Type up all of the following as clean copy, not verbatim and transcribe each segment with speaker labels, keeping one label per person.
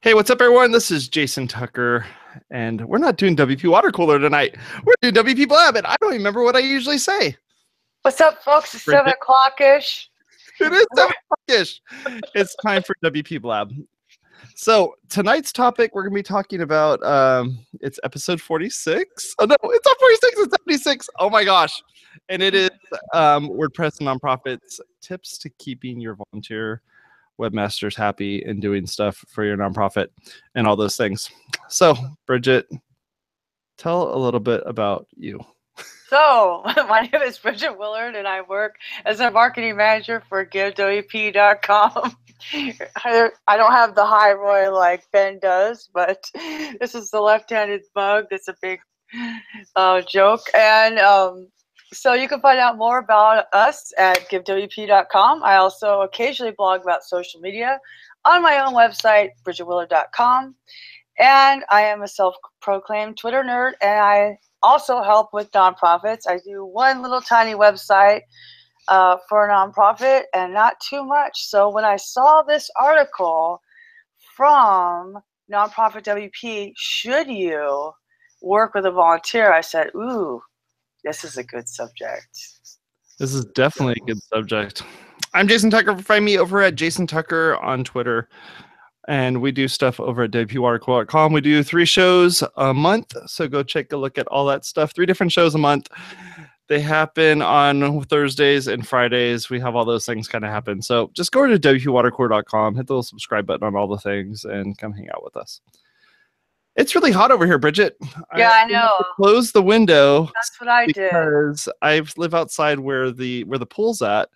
Speaker 1: Hey, what's up, everyone? This is Jason Tucker, and we're not doing WP Watercooler tonight. We're doing WPBlab, and I don't remember what I usually say.
Speaker 2: What's up, folks? It's 7 o'clock-ish.
Speaker 1: It is 7 o'clock-ish. It's time for WPBlab. So tonight's topic, we're going to be talking about, it's episode 46. Oh, no, it's not 46, it's 76. Oh, my gosh. And it is WordPress and nonprofits, tips to keeping your volunteer webmasters happy and doing stuff for your nonprofit and all those things. So, Bridget, tell a little bit about you.
Speaker 2: So, my name is Bridget Willard, and I work as a marketing manager for GiveWP.com. I don't have the high roll like Ben does, but this is the left-handed mug. That's a big joke. And so you can find out more about us at GiveWP.com. I also occasionally blog about social media on my own website, BridgetWillard.com. And I am a self-proclaimed Twitter nerd, and I also help with nonprofits. I do one little tiny website for a nonprofit and not too much. So when I saw this article from Nonprofit WP, should you work with a volunteer, I said, ooh, this is a good subject.
Speaker 1: This is definitely a good subject. I'm Jason Tucker. Find me over at Jason Tucker on Twitter. And we do stuff over at WPwatercooler.com. We do 3 shows a month. So go take a look at all that stuff. 3 different shows a month. They happen on Thursdays and Fridays. We have all those things kind of happen. So just go to WPwatercooler.com, hit the little subscribe button on all the things, and come hang out with us. It's really hot over here, Bridget.
Speaker 2: Yeah, I know.
Speaker 1: Close the window.
Speaker 2: That's what I did.
Speaker 1: Because I live outside where the pool's at,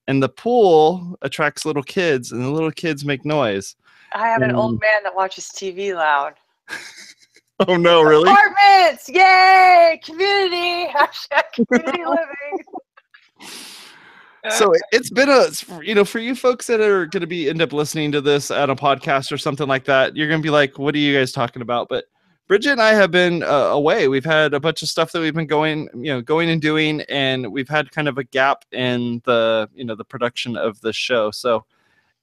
Speaker 1: and the pool attracts little kids, and the little kids make noise.
Speaker 2: I have an old man that watches TV loud.
Speaker 1: Oh no, really?
Speaker 2: Apartments! Yay! Community! Hashtag community living.
Speaker 1: So it's been for you folks that are going to end up listening to this at a podcast or something like that, you're going to be like, what are you guys talking about? But Bridget and I have been away. We've had a bunch of stuff that we've been going and doing, and we've had kind of a gap in the production of the show. So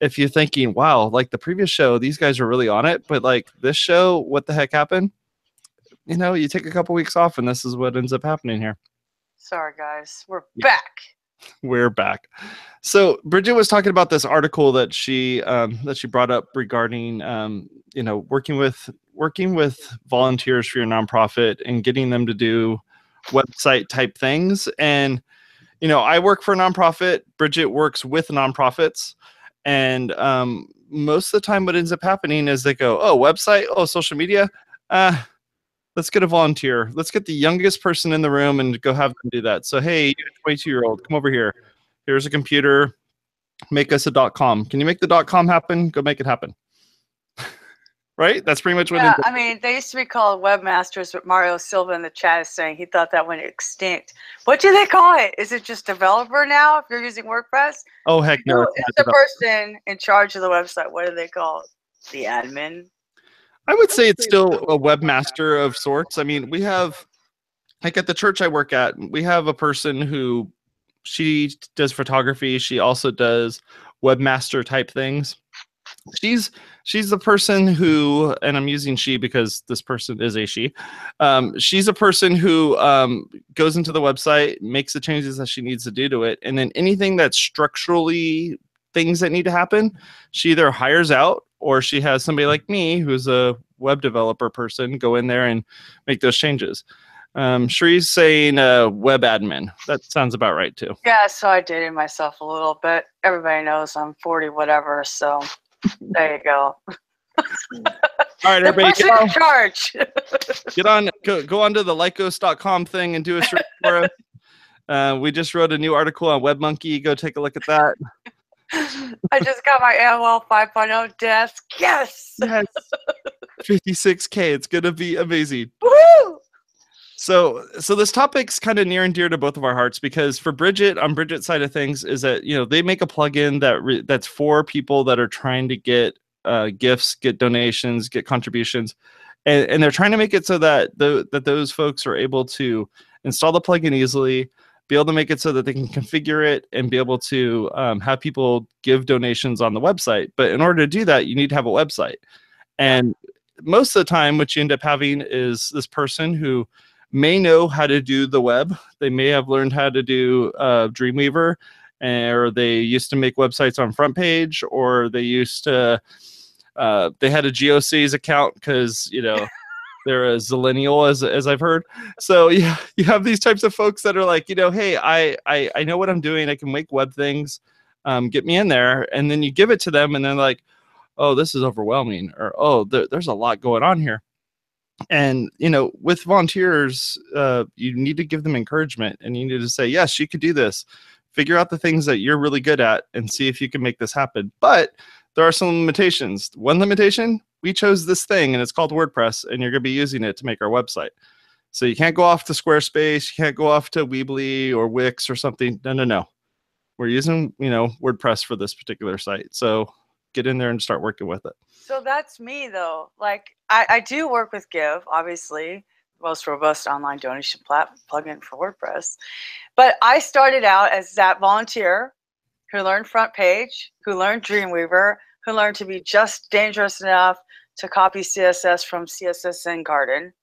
Speaker 1: if you're thinking, wow, like the previous show, these guys are really on it, but like this show, what the heck happened? You take a couple weeks off, and this is what ends up happening here.
Speaker 2: Sorry, guys. We're back.
Speaker 1: We're back. So Bridget was talking about this article that she brought up regarding working with volunteers for your nonprofit and getting them to do website type things. And I work for a nonprofit. Bridget works with nonprofits, and most of the time what ends up happening is they go, oh, website, oh, social media, let's get a volunteer. Let's get the youngest person in the room and go have them do that. So, hey, 22-year-old, come over here. Here's a computer. Make us a .com. Can you make the .com happen? Go make it happen. Right? That's pretty much what
Speaker 2: it is. I mean, they used to be called Webmasters, but Mario Silva in the chat is saying he thought that went extinct. What do they call it? Is it just developer now if you're using WordPress?
Speaker 1: Oh, heck no.
Speaker 2: It's the person in charge of the website. What do they call it? The admin?
Speaker 1: I would say it's still a webmaster of sorts. I mean, we have, like at the church I work at, we have a person who, she does photography. She also does webmaster type things. She's the person who, and I'm using she because this person is a she. She's a person who goes into the website, makes the changes that she needs to do to it, and then anything that's structurally things that need to happen, she either hires out or she has somebody like me who's a web developer person go in there and make those changes. Shree's saying web admin. That sounds about right too.
Speaker 2: Yeah, so I dated myself a little bit. Everybody knows I'm 40 whatever, so there you go.
Speaker 1: All right, everybody,
Speaker 2: get on. Charge.
Speaker 1: Go onto the Lycos.com thing and do a search for us. We just wrote a new article on WebMonkey. Go take a look at that.
Speaker 2: I just got my AOL 5.0 desk. Yes.
Speaker 1: 56K. It's gonna be amazing.
Speaker 2: Woohoo!
Speaker 1: So this topic's kind of near and dear to both of our hearts because for Bridget, on Bridget's side of things, is that they make a plugin that's for people that are trying to get gifts, get donations, get contributions, and they're trying to make it so that those folks are able to install the plugin easily, be able to make it so that they can configure it and be able to have people give donations on the website. But in order to do that, you need to have a website. And most of the time, what you end up having is this person who may know how to do the web. They may have learned how to do Dreamweaver, or they used to make websites on Front Page, or they used to, they had a GeoCities account because, you know, they're a zillennial, as I've heard. So yeah, you have these types of folks that are like, you know, hey, I know what I'm doing. I can make web things. Get me in there. And then you give it to them, and then like, oh, this is overwhelming, or oh, there's a lot going on here. And, you know, with volunteers, you need to give them encouragement, and you need to say, yes, you could do this. Figure out the things that you're really good at and see if you can make this happen. But there are some limitations. One limitation, we chose this thing, and it's called WordPress, and you're going to be using it to make our website. So you can't go off to Squarespace. You can't go off to Weebly or Wix or something. No. We're using, you know, WordPress for this particular site. So get in there and start working with it.
Speaker 2: So that's me, though. Like, I do work with Give, obviously, the most robust online donation plugin for WordPress. But I started out as that volunteer who learned Front Page, who learned Dreamweaver, who learned to be just dangerous enough to copy CSS from CSS and Garden.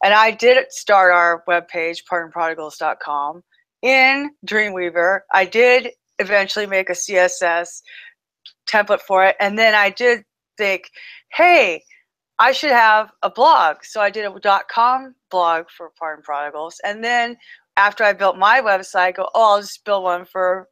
Speaker 2: And I did start our webpage, pardonprodigals.com, in Dreamweaver. I did eventually make a CSS template for it. And then I did think, hey, I should have a blog. So I did a .com blog for Pardon Prodigals. And then after I built my website, I go, oh, I'll just build one for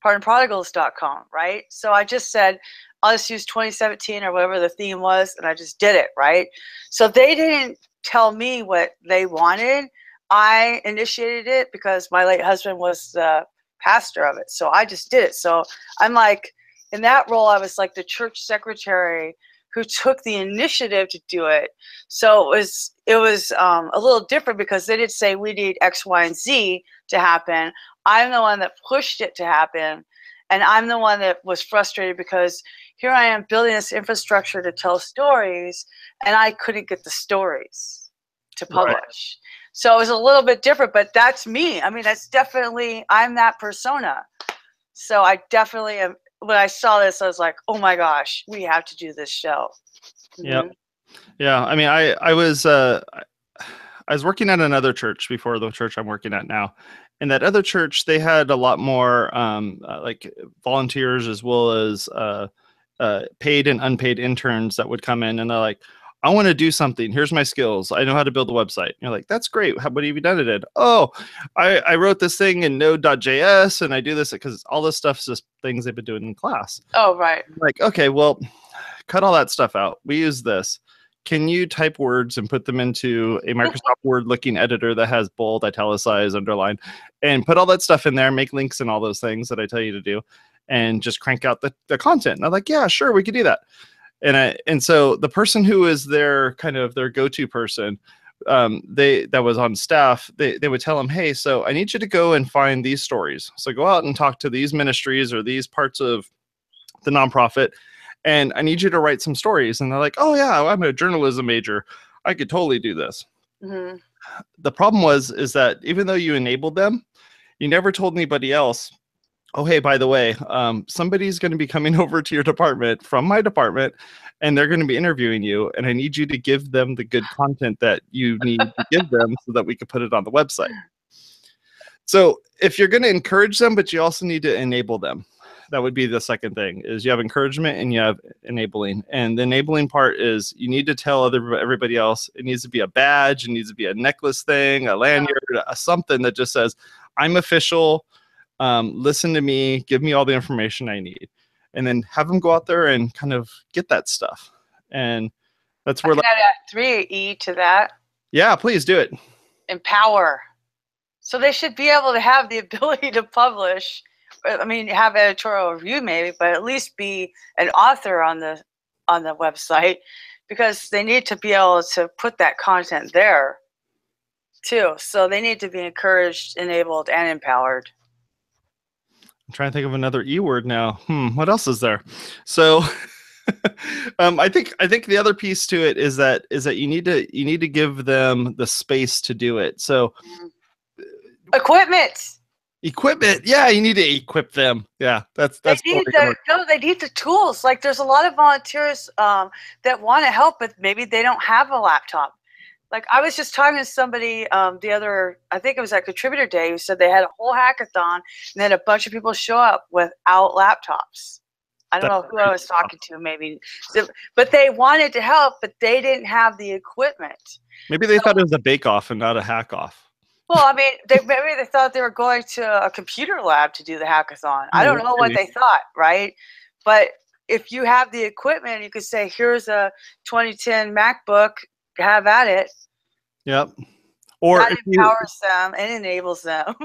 Speaker 2: pardonprodigals.com, right? So I just said, I'll just use 2017 or whatever the theme was, and I just did it, right? So they didn't tell me what they wanted. I initiated it because my late husband was the pastor of it. So I just did it. So I'm like, in that role, I was like the church secretary who took the initiative to do it. So it was a little different because they did say we need X, Y, and Z to happen. I'm the one that pushed it to happen. And I'm the one that was frustrated because here I am building this infrastructure to tell stories, and I couldn't get the stories to publish. Right. So it was a little bit different, but that's me. I mean, that's definitely, I'm that persona. So I definitely am. When I saw this, I was like, oh my gosh, we have to do this show.
Speaker 1: Yep. Yeah. I mean, I was working at another church before the church I'm working at now. And that other church, they had a lot more like volunteers as well as paid and unpaid interns that would come in, and they're like, I want to do something. Here's my skills. I know how to build a website. And you're like, that's great. What have you done it in? Oh, I wrote this thing in Node.js, and I do this because all this stuff is just things they've been doing in class.
Speaker 2: Oh, right.
Speaker 1: Like, okay, well, cut all that stuff out. We use this. Can you type words and put them into a Microsoft Word looking editor that has bold, italicized, underline, and put all that stuff in there, make links and all those things that I tell you to do, and just crank out the content? And I'm like, yeah, sure, we could do that. And so the person who is their kind of their go-to person, that was on staff, they would tell them, hey, so I need you to go and find these stories. So go out and talk to these ministries or these parts of the nonprofit, and I need you to write some stories. And they're like, oh yeah, I'm a journalism major. I could totally do this. Mm-hmm. The problem is that even though you enabled them, you never told anybody else, oh, hey, by the way, somebody's going to be coming over to your department from my department, and they're going to be interviewing you, and I need you to give them the good content that you need to give them so that we can put it on the website. So if you're going to encourage them, but you also need to enable them. That would be the second thing, is you have encouragement and you have enabling. And the enabling part is you need to tell everybody else. It needs to be a badge. It needs to be a necklace thing, a lanyard, something that just says, I'm official. Listen to me, give me all the information I need, and then have them go out there and kind of get that stuff. And that's where
Speaker 2: I can add 3E to that.
Speaker 1: Yeah, please do it.
Speaker 2: Empower. So they should be able to have the ability to publish. I mean, have editorial review maybe, but at least be an author on the website, because they need to be able to put that content there too. So they need to be encouraged, enabled, and empowered.
Speaker 1: I'm trying to think of another E word now. What else is there? So I think the other piece to it is that you need to give them the space to do it. So
Speaker 2: equipment.
Speaker 1: Equipment. Yeah, you need to equip them. Yeah, that's
Speaker 2: They
Speaker 1: totally
Speaker 2: need
Speaker 1: gonna work.
Speaker 2: they need the tools. Like there's a lot of volunteers that want to help, but maybe they don't have a laptop. Like I was just talking to somebody I think it was at Contributor Day, who said they had a whole hackathon and then a bunch of people show up without laptops. I don't
Speaker 1: That's
Speaker 2: know who I was talking to, maybe, but they wanted to help, but they didn't have the equipment.
Speaker 1: Maybe they thought it was a bake-off and not a hack-off.
Speaker 2: Well, I mean, maybe they thought they were going to a computer lab to do the hackathon. I don't know what they thought, right? But if you have the equipment, you could say, here's a 2010 MacBook, have at it.
Speaker 1: Yep. Or
Speaker 2: that empowers them and enables them.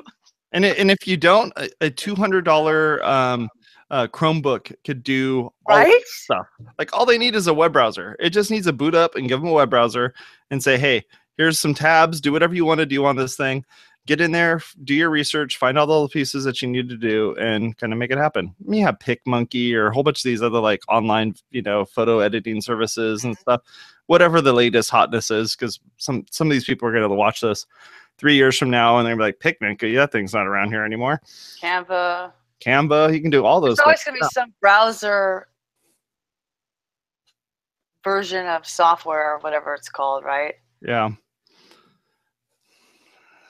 Speaker 1: And if you don't, a $200 Chromebook could do all
Speaker 2: right?
Speaker 1: stuff. Like all they need is a web browser. It just needs a boot up and give them a web browser and say, hey, here's some tabs. Do whatever you want to do on this thing. Get in there, do your research, find out all the pieces that you need to do, and kind of make it happen. You have PicMonkey or a whole bunch of these other like online, photo editing services and stuff. Whatever the latest hotness is, because some of these people are going to watch this 3 years from now and they're like, PicMonkey, that thing's not around here anymore.
Speaker 2: Canva,
Speaker 1: you can do all those.
Speaker 2: There's always going to be some browser version of software or whatever it's called, right?
Speaker 1: Yeah.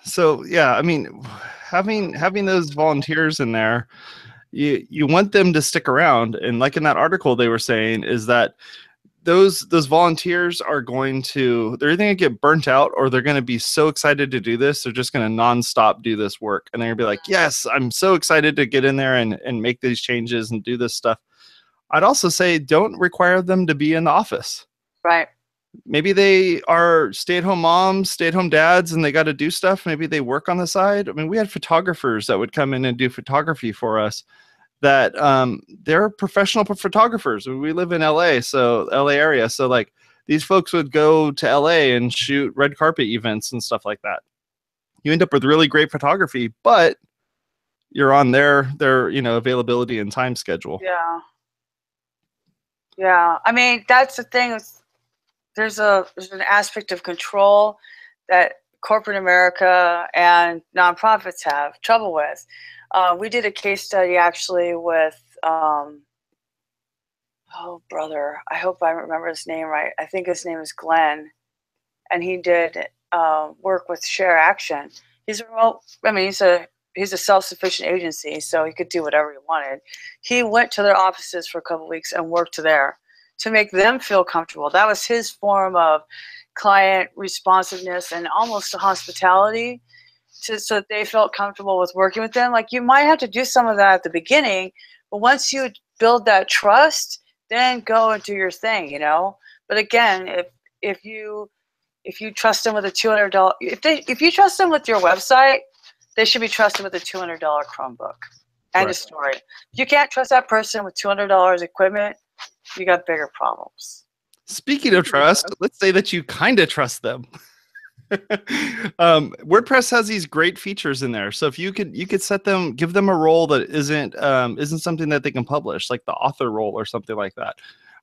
Speaker 1: So yeah, I mean, having those volunteers in there, you want them to stick around. And like in that article they were saying is that those volunteers are they're either going to get burnt out or they're going to be so excited to do this. They're just going to nonstop do this work. And they're going to be like, yes, I'm so excited to get in there and make these changes and do this stuff. I'd also say don't require them to be in the office.
Speaker 2: Right.
Speaker 1: Maybe they are stay-at-home moms, stay-at-home dads, and they got to do stuff. Maybe they work on the side. I mean, we had photographers that would come in and do photography for us that they're professional photographers. We live in LA, so LA area. So like these folks would go to LA and shoot red carpet events and stuff like that. You end up with really great photography, but you're on their availability and time schedule.
Speaker 2: Yeah. Yeah. I mean, that's the thing. There's an aspect of control that corporate America and nonprofits have trouble with. We did a case study actually with, oh brother, I hope I remember his name right. I think his name is Glenn, and he did work with Share Action. He's a remote. I mean, he's a self-sufficient agency, so he could do whatever he wanted. He went to their offices for a couple of weeks and worked there to make them feel comfortable. That was his form of client responsiveness and almost a hospitality, so that they felt comfortable with working with them. Like you might have to do some of that at the beginning, but once you build that trust, then go and do your thing, But again, if you trust them with a $200, if you trust them with your website, they should be trusted with a $200 Chromebook and a story. If you can't trust that person with $200 equipment, you got bigger problems.
Speaker 1: Speaking of trust, let's say that you kind of trust them. WordPress has these great features in there. So if you could give them a role that isn't something that they can publish, like the author role or something like that,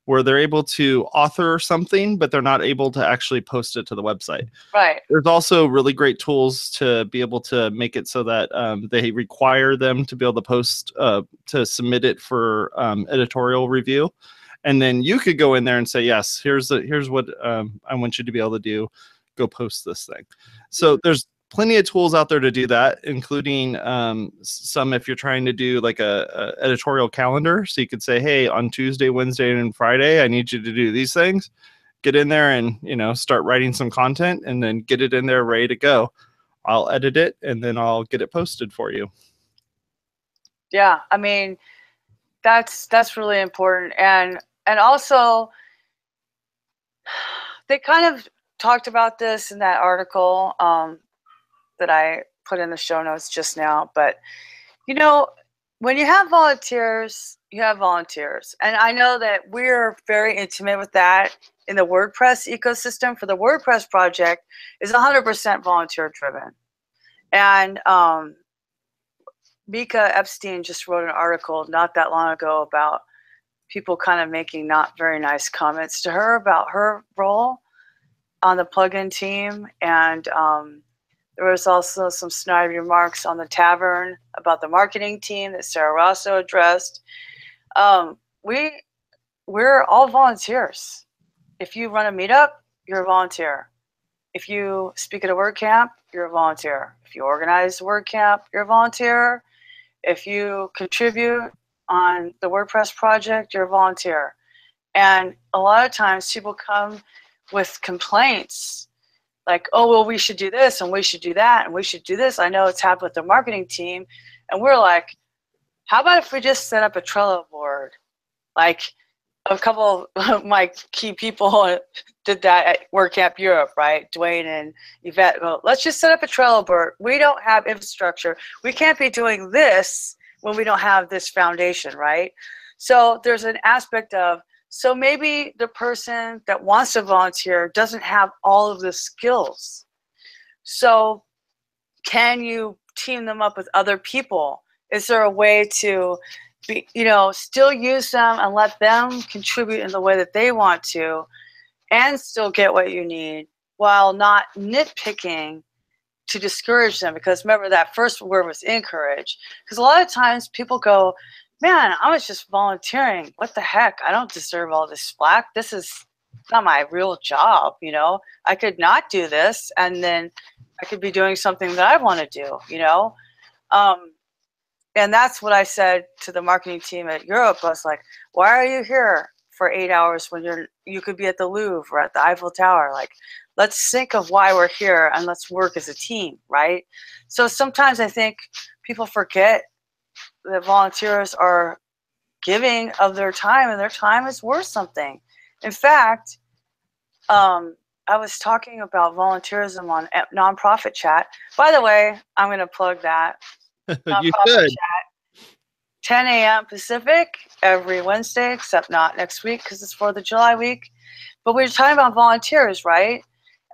Speaker 1: where they're able to author something, but they're not able to actually post it to the website.
Speaker 2: Right.
Speaker 1: There's also really great tools to be able to make it so that they require them to be able to post, to submit it for editorial review. And then you could go in there and say, yes, here's what I want you to be able to do. Go post this thing. So there's plenty of tools out there to do that, including some if you're trying to do like a editorial calendar. So you could say, hey, on Tuesday, Wednesday, and Friday, I need you to do these things. Get in there and start writing some content, and then get it in there ready to go. I'll edit it and then I'll get it posted for you.
Speaker 2: Yeah, I mean, that's really important, and also they kind of talked about this in that article that I put in the show notes just now. But, when you have volunteers, you have volunteers. And I know that we're very intimate with that in the WordPress ecosystem. For the WordPress project is 100% volunteer driven. And Mika Epstein just wrote an article not that long ago about people kind of making not very nice comments to her about her role on the plugin team, and There was also some snide remarks on the tavern about the marketing team that Sarah Rosso addressed. We're all volunteers. If you run a meetup, you're a volunteer. If you speak at a WordCamp, you're a volunteer. If you organize a WordCamp, you're a volunteer. If you contribute on the WordPress project, you're a volunteer. And a lot of times people come with complaints like, oh, well, we should do this and we should do that and we should do this. I know it's happened with the marketing team. And we're like, how about if we just set up a Trello board? Like a couple of my key people did that at WordCamp Europe, right? Dwayne and Yvette, well, let's just set up a Trello board. We don't have infrastructure. We can't be doing this when we don't have this foundation, right? So there's an aspect of, so maybe the person that wants to volunteer doesn't have all of the skills. So can you team them up with other people? Is there a way to be, still use them and let them contribute in the way that they want to and still get what you need while not nitpicking to discourage them? Because remember, that first word was encourage. Because a lot of times people go, man, I was just volunteering. What the heck? I don't deserve all this flack. This is not my real job, I could not do this, and then I could be doing something that I want to do, and that's what I said to the marketing team at Europe. I was like, why are you here for 8 hours when you could be at the Louvre or at the Eiffel Tower? Like, let's think of why we're here and let's work as a team, right? So sometimes I think people forget that volunteers are giving of their time, and their time is worth something. In fact, I was talking about volunteerism on Nonprofit Chat. By the way, I'm going to plug that.
Speaker 1: You should.
Speaker 2: Chat, 10 a.m. Pacific every Wednesday, except not next week because it's 4th of July week. But we were talking about volunteers, right?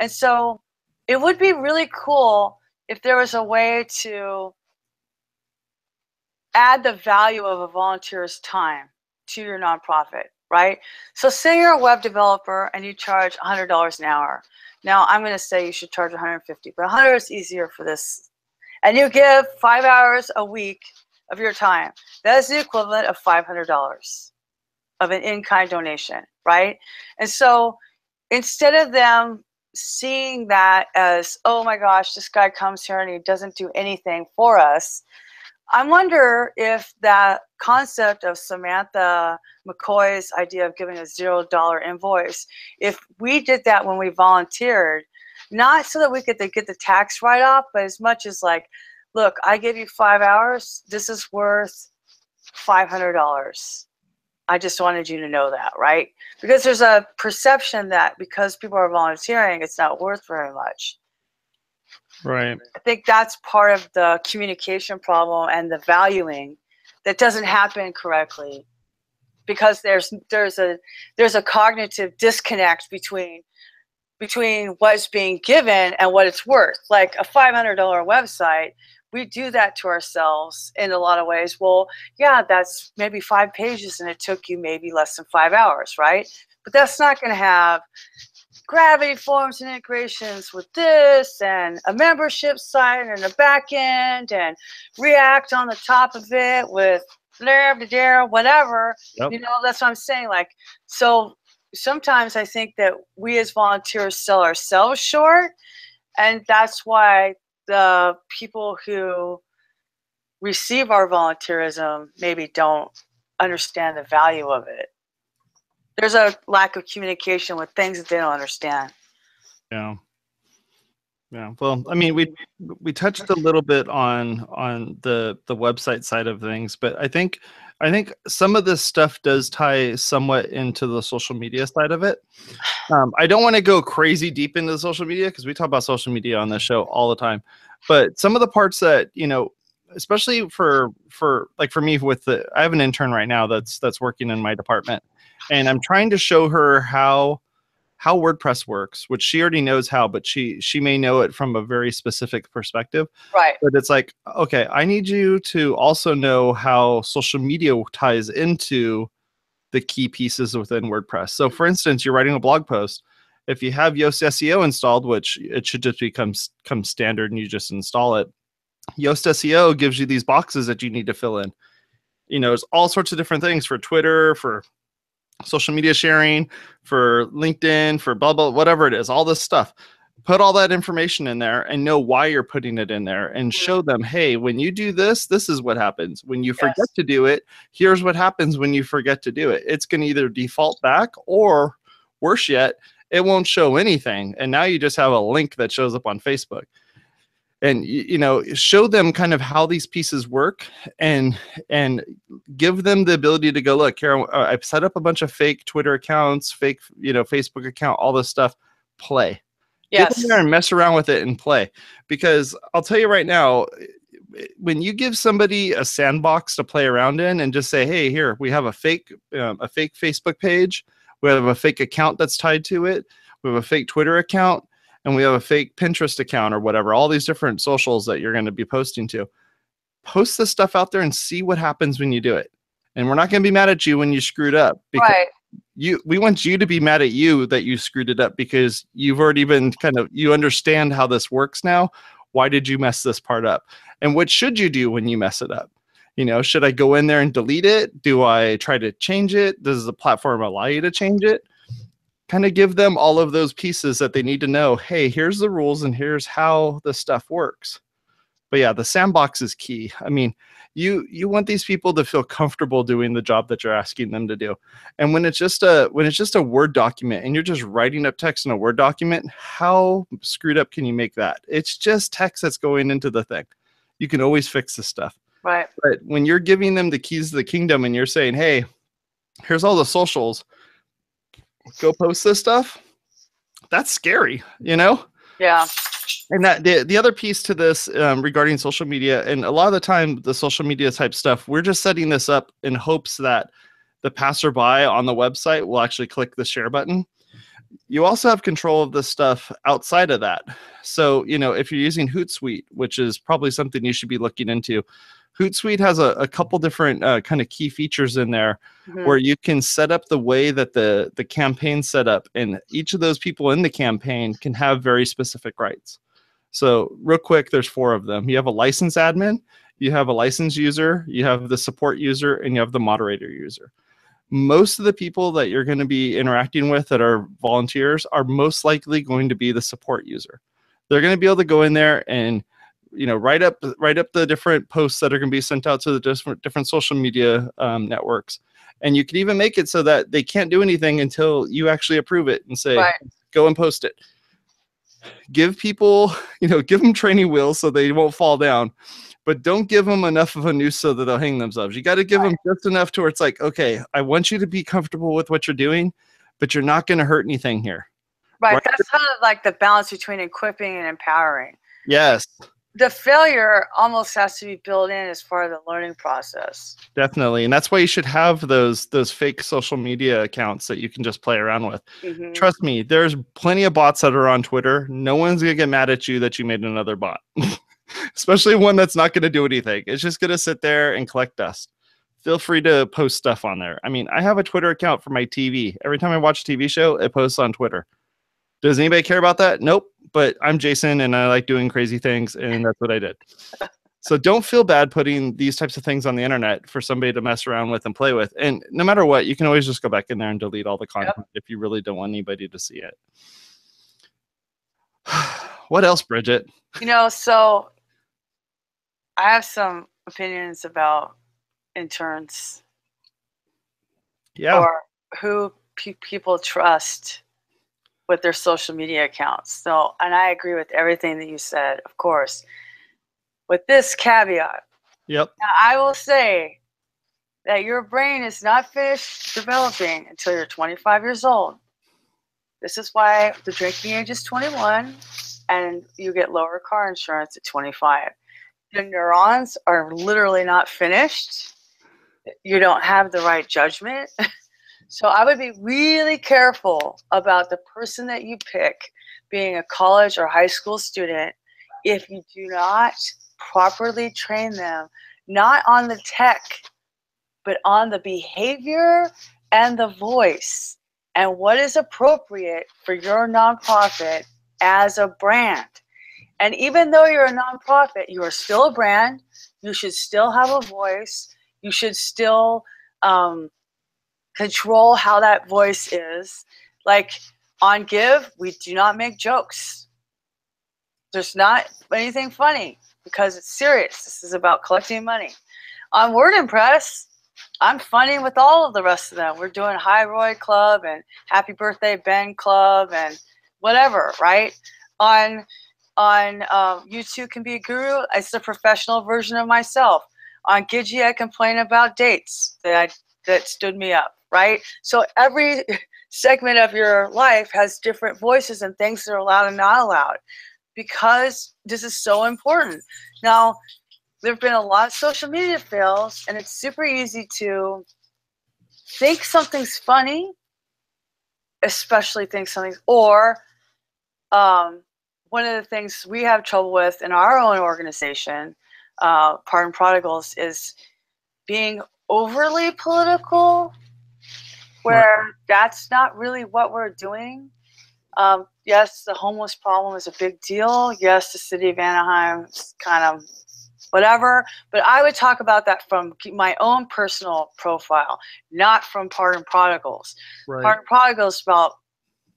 Speaker 2: And so it would be really cool if there was a way to add the value of a volunteer's time to your nonprofit, right? So say you're a web developer and you charge $100 an hour. Now I'm going to say you should charge $150, but $100 is easier for this. And you give 5 hours a week of your time. That is the equivalent of $500 of an in-kind donation, right? And so instead of them seeing that as, oh my gosh, this guy comes here and he doesn't do anything for us, I wonder if that concept of Samantha McCoy's idea of giving a $0 invoice, if we did that when we volunteered, not so that we could get the tax write-off, but as much as like, look, I give you 5 hours, this is worth $500. I just wanted you to know that, right? Because there's a perception that because people are volunteering, it's not worth very much.
Speaker 1: Right.
Speaker 2: I think that's part of the communication problem and the valuing that doesn't happen correctly, because there's a cognitive disconnect between what's being given and what it's worth. Like a $500 website, we do that to ourselves in a lot of ways. Well, yeah, that's maybe 5 pages and it took you maybe less than 5 hours, right? But that's not going to have Gravity forms and integrations with this, and a membership site and a back end, and React on the top of it with whatever.
Speaker 1: Yep.
Speaker 2: That's what I'm saying. Like, so sometimes I think that we as volunteers sell ourselves short, and that's why the people who receive our volunteerism maybe don't understand the value of it. There's a lack of communication with things that they don't understand.
Speaker 1: Yeah. Well, I mean, we touched a little bit on the website side of things, but I think some of this stuff does tie somewhat into the social media side of it. I don't want to go crazy deep into social media because we talk about social media on this show all the time. But some of the parts that, especially for me I have an intern right now that's working in my department. And I'm trying to show her how WordPress works, which she already knows how, but she may know it from a very specific perspective.
Speaker 2: Right.
Speaker 1: But it's like, okay, I need you to also know how social media ties into the key pieces within WordPress. So for instance, you're writing a blog post If you have Yoast SEO installed, which it should just become standard and you just install it, Yoast SEO gives you these boxes that you need to fill in. You know, there's all sorts of different things for Twitter, for social media sharing, for LinkedIn, for blah, blah, whatever it is, all this stuff. Put all that information in there and know why you're putting it in there and show them, hey, when you do this, this is what happens. When you forget to do it, here's what happens when you forget to do it. It's going to either default back or worse yet, it won't show anything. And now you just have a link that shows up on Facebook. And, you know, show them kind of how these pieces work and give them the ability to go, look, here, I've set up a bunch of fake Twitter accounts, fake, you know, Facebook account, all this stuff. Play. Get in there and mess around with it and play. Because I'll tell you right now, when you give somebody a sandbox to play around in and just say, hey, here, we have a fake Facebook page. We have a fake account that's tied to it. We have a fake Twitter account. And we have a fake Pinterest account or whatever, all these different socials that you're going to be posting to. Post this stuff out there and see what happens when you do it. And we're not going to be mad at you when you screwed up. Because we want you to be mad at you that you screwed it up because you've already been you understand how this works now. Why did you mess this part up? And what should you do when you mess it up? You know, should I go in there and delete it? Do I try to change it? Does the platform allow you to change it? Kind of give them all of those pieces that they need to know. Hey, here's the rules and here's how the stuff works. But yeah, the sandbox is key. I mean, you want these people to feel comfortable doing the job that you're asking them to do. And when it's just a Word document and you're just writing up text in a Word document, how screwed up can you make that? It's just text that's going into the thing. You can always fix this stuff.
Speaker 2: Right.
Speaker 1: But when you're giving them the keys to the kingdom and you're saying, hey, here's all the socials, go post this stuff, that's scary, you know?
Speaker 2: Yeah.
Speaker 1: And that the other piece to this regarding social media, and a lot of the time the social media type stuff, we're just setting this up in hopes that the passerby on the website will actually click the share button. You also have control of this stuff outside of that. So, you know, if you're using Hootsuite, which is probably something you should be looking into, Hootsuite has a couple different kind of key features in there where you can set up the way that the campaign's set up, and each of those people in the campaign can have very specific rights. So real quick, there's 4 of them. You have a license admin, you have a license user, you have the support user, and you have the moderator user. Most of the people that you're going to be interacting with that are volunteers are most likely going to be the support user. They're going to be able to go in there and, you know, write up the different posts that are going to be sent out to the different social media networks. And you can even make it so that they can't do anything until you actually approve it and say, go and post it. Give people, you know, give them training wheels so they won't fall down, but don't give them enough of a noose so that they'll hang themselves. You got to give them just enough to where it's like, okay, I want you to be comfortable with what you're doing, but you're not going to hurt anything here.
Speaker 2: Right. That's kind of like the balance between equipping and empowering.
Speaker 1: Yes.
Speaker 2: The failure almost has to be built in as part of the learning process.
Speaker 1: Definitely. And that's why you should have those fake social media accounts that you can just play around with. Trust me, there's plenty of bots that are on Twitter. No one's going to get mad at you that you made another bot, especially one that's not going to do anything. It's just going to sit there and collect dust. Feel free to post stuff on there. I mean, I have a Twitter account for my TV. Every time I watch a TV show, it posts on Twitter. Does anybody care about that? Nope. But I'm Jason and I like doing crazy things, and that's what I did. So don't feel bad putting these types of things on the internet for somebody to mess around with and play with. And no matter what, you can always just go back in there and delete all the content if you really don't want anybody to see it. What else, Bridget?
Speaker 2: You know, so I have some opinions about interns.
Speaker 1: Yeah.
Speaker 2: Or who people trust with their social media accounts. So, and I agree with everything that you said, of course, with this caveat.
Speaker 1: Yep.
Speaker 2: Now, I will say that your brain is not finished developing until you're 25 years old. This is why the drinking age is 21 and you get lower car insurance at 25. The neurons are literally not finished. You don't have the right judgment. So I would be really careful about the person that you pick being a college or high school student if you do not properly train them, not on the tech, but on the behavior and the voice. and what is appropriate for your nonprofit as a brand. And even though you're a nonprofit, you are still a brand. You should still have a voice. You should still control how that voice is. Like on Give, we do not make jokes. There's not anything funny because it's serious. This is about collecting money. On WordPress, I'm funny with all of the rest of them. We're doing Hi Roy Club and Happy Birthday Ben Club and whatever, right? On YouTube Can Be a Guru, it's the professional version of myself. On Gidgee, I complain about dates that stood me up, right? So every segment of your life has different voices and things that are allowed and not allowed, because this is so important. Now, there have been a lot of social media fails, and it's super easy to think something's funny, especially think something's, or one of the things we have trouble with in our own organization, Pardon Prodigals, is being overly political, where that's not really what we're doing. Yes, the homeless problem is a big deal. Yes, the city of Anaheim is kind of whatever, but I would talk about that from my own personal profile, not from Pardon Prodigals. Right. Pardon Prodigals is about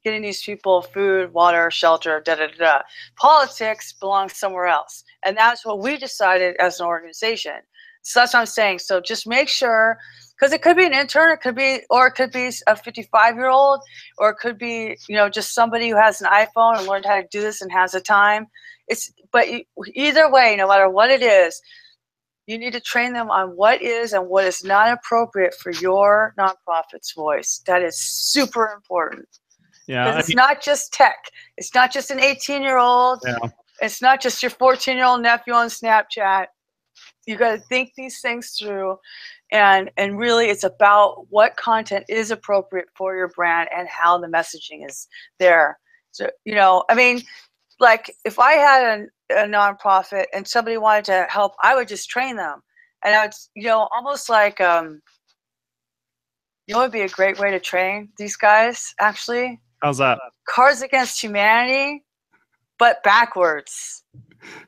Speaker 2: getting these people food, water, shelter, da-da-da-da. Politics belongs somewhere else. And that's what we decided as an organization. So that's what I'm saying. So just make sure, because it could be an intern, it could be a 55-year-old, or it could be, just somebody who has an iPhone and learned how to do this and has the time. But either way, no matter what it is, you need to train them on what is and what is not appropriate for your nonprofit's voice. That is super important. Yeah, because it's not just tech. It's not just an 18-year-old. Yeah. It's not just your 14-year-old nephew on Snapchat. You got to think these things through, and really it's about what content is appropriate for your brand and how the messaging is there. So, like if I had a nonprofit and somebody wanted to help, I would just train them. And I would, almost like, it would be a great way to train these guys, actually.
Speaker 1: How's that?
Speaker 2: Cards Against Humanity, but backwards.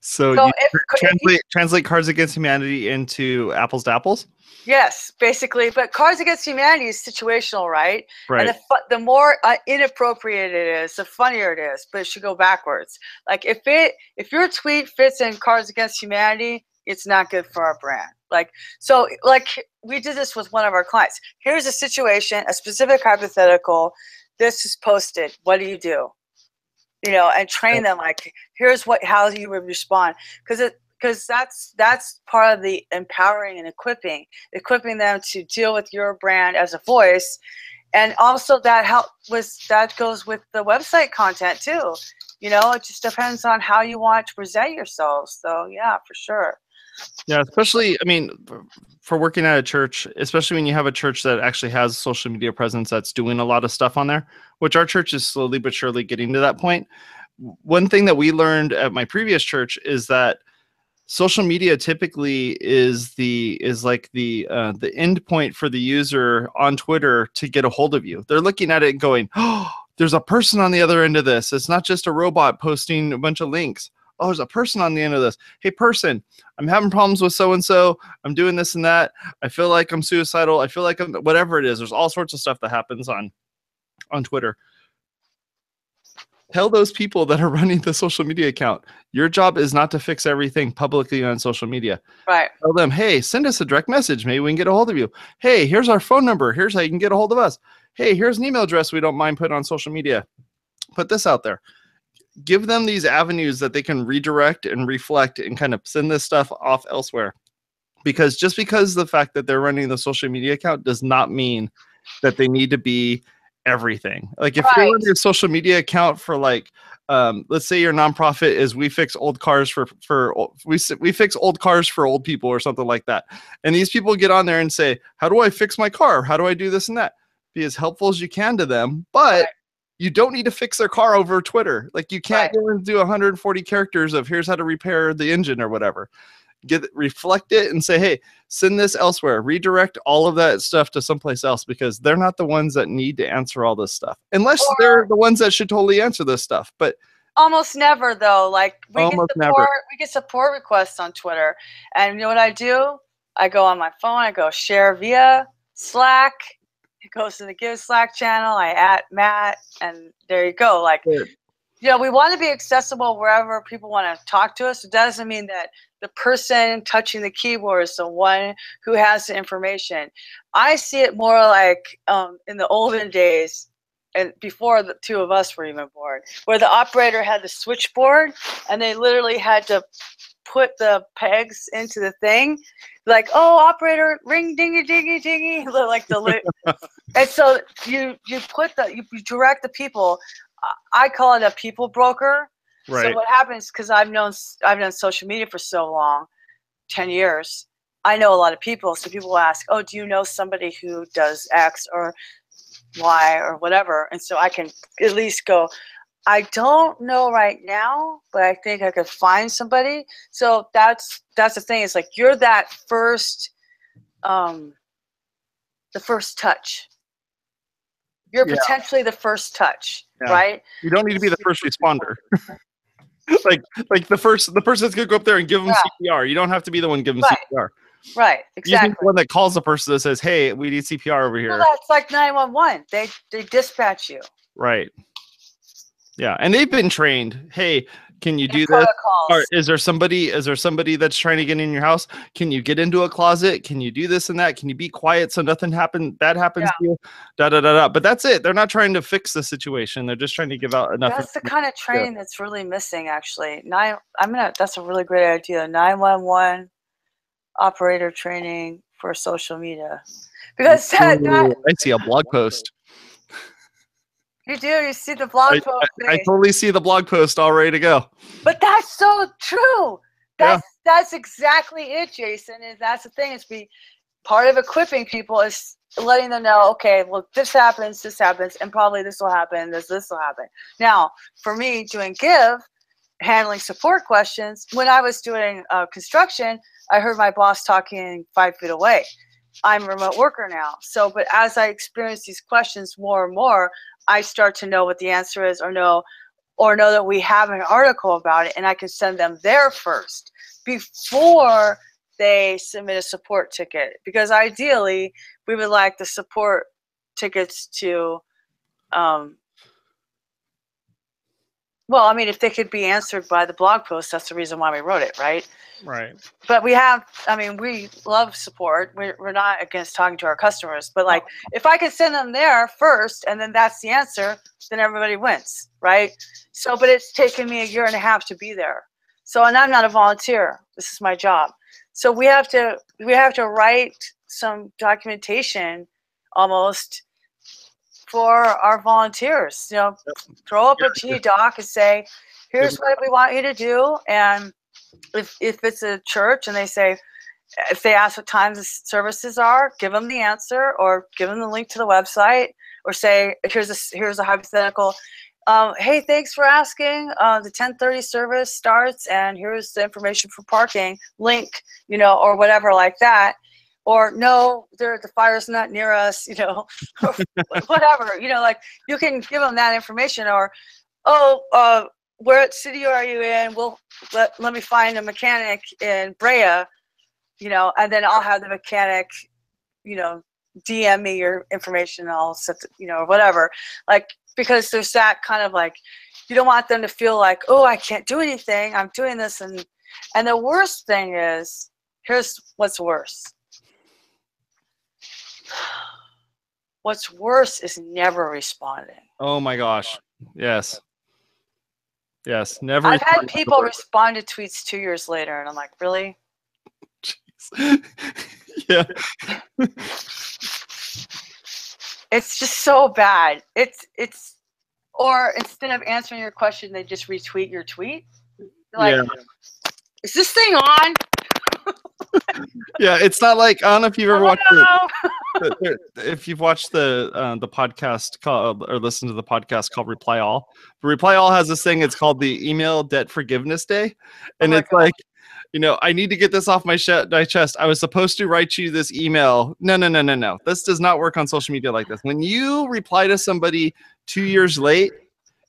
Speaker 1: So you translate Cards Against Humanity into apples to apples?
Speaker 2: Yes, basically. But Cards Against Humanity is situational, right?
Speaker 1: Right.
Speaker 2: And the more inappropriate it is, the funnier it is. But it should go backwards. Like if your tweet fits in Cards Against Humanity, it's not good for our brand. Like we did this with one of our clients. Here's a situation, a specific hypothetical. This is posted. What do you do? And train them, like, here's how you would respond. Because that's part of the empowering and equipping them to deal with your brand as a voice. And also that goes with the website content too. It just depends on how you want to present yourselves. So yeah, for sure.
Speaker 1: Yeah, especially, for working at a church, especially when you have a church that actually has social media presence that's doing a lot of stuff on there, which our church is slowly but surely getting to that point. One thing that we learned at my previous church is that social media typically is like the end point for the user on Twitter to get a hold of you. They're looking at it and going, oh, there's a person on the other end of this. It's not just a robot posting a bunch of links. Oh, there's a person on the end of this. Hey, person, I'm having problems with so-and-so. I'm doing this and that. I feel like I'm suicidal. I feel like I'm whatever it is. There's all sorts of stuff that happens on Twitter. Tell those people that are running the social media account, your job is not to fix everything publicly on social media.
Speaker 2: Right.
Speaker 1: Tell them, hey, send us a direct message. Maybe we can get a hold of you. Hey, here's our phone number. Here's how you can get a hold of us. Hey, here's an email address we don't mind putting on social media. Put this out there. Give them these avenues that they can redirect and reflect and kind of send this stuff off elsewhere. Because just because the fact that they're running the social media account does not mean that they need to be everything. Like if you're running a social media account for like, let's say your nonprofit is we fix old cars we fix old cars for old people or something like that. And these people get on there and say, how do I fix my car? How do I do this and that? Be as helpful as you can to them, but you don't need to fix their car over Twitter. Like you can't go and do 140 characters of here's how to repair the engine or whatever. reflect it and say, hey, send this elsewhere, redirect all of that stuff to someplace else, because they're not the ones that need to answer all this stuff, unless they're the ones that should totally answer this stuff. But
Speaker 2: almost never, though. Like we get support requests on Twitter, and you know what I do? I go on my phone, I go share via Slack. It goes to the Give Slack channel. I add Matt, and there you go. Like, you know, we want to be accessible wherever people want to talk to us. It doesn't mean that the person touching the keyboard is the one who has the information. I see it more like in the olden days, and before the two of us were even born, where the operator had the switchboard, and they literally had to put the pegs into the thing, like, oh, operator, ring dingy dingy dingy, like the and so you direct the people. I call it a people broker. Right. So what happens, because I've done social media for so long, 10 years, I know a lot of people. So people ask, oh, do you know somebody who does X or Y or whatever? And so I can at least go, I don't know right now, but I think I could find somebody. So that's the thing. It's like you're that first, the first touch. You're potentially the first touch, right?
Speaker 1: You don't need to be the first responder. like the person that's gonna go up there and give them CPR. You don't have to be the one giving CPR.
Speaker 2: Right, exactly.
Speaker 1: You're the one that calls the person that says, "Hey, we need CPR over here."
Speaker 2: Well, that's like 911. They dispatch you.
Speaker 1: Right. Yeah, and they've been trained. Hey, can you do this? Or is there somebody that's trying to get in your house? Can you get into a closet? Can you do this and that? Can you be quiet so nothing bad happens to you? But that's it. They're not trying to fix the situation. They're just trying to give out enough.
Speaker 2: That's the kind of training that's really missing, actually. That's a really great idea. 911 operator training for social media, because I
Speaker 1: see a blog post.
Speaker 2: You do. You see the blog post.
Speaker 1: I totally see the blog post all ready to go.
Speaker 2: But that's so true. That's exactly it, Jason. And that's the thing. Part of equipping people is letting them know, okay, well, this happens, and probably this will happen, this will happen. Now, for me, doing handling support questions, when I was doing construction, I heard my boss talking 5 feet away. I'm a remote worker now. So, but as I experience these questions more and more, I start to know what the answer is, or know that we have an article about it, and I can send them there first before they submit a support ticket. Because ideally, we would like the support tickets to, if they could be answered by the blog post, that's the reason why we wrote it, right?
Speaker 1: Right.
Speaker 2: But we love support. We're not against talking to our customers. But if I could send them there first, and then that's the answer, then everybody wins, right? So, but it's taken me 1.5 years to be there. So, and I'm not a volunteer. This is my job. So we have to write some documentation almost for our volunteers. Throw up a G-Doc and say, here's what we want you to do. And if it's a church and if they ask what times the services are, give them the answer, or give them the link to the website, or say, here's a hypothetical. Hey, thanks for asking. The 10:30 service starts, and here's the information for parking link, or whatever like that. Or no, the fire's not near us, or whatever. You can give them that information. Or, what city are you in? Well, let me find a mechanic in Brea, and then I'll have the mechanic, DM me your information. And I'll set, or whatever. Because there's that kind of you don't want them to feel like, oh, I can't do anything. I'm doing this. And the worst thing is, here's what's worse. What's worse is never responding.
Speaker 1: Oh my gosh. Yes. Never.
Speaker 2: I've had people respond to tweets 2 years later, and I'm like, really?
Speaker 1: Jeez. Yeah.
Speaker 2: It's just so bad. Or instead of answering your question, they just retweet your tweet. Is this thing on?
Speaker 1: Yeah, it's not like, I don't know if you've ever watched if you've watched the podcast called, or listened to the podcast called Reply All. Reply All has this thing, it's called the Email Debt Forgiveness Day. And you know, I need to get this off my chest. I was supposed to write you this email. No, no, no, no, no. This does not work on social media like this. When you reply to somebody 2 years late,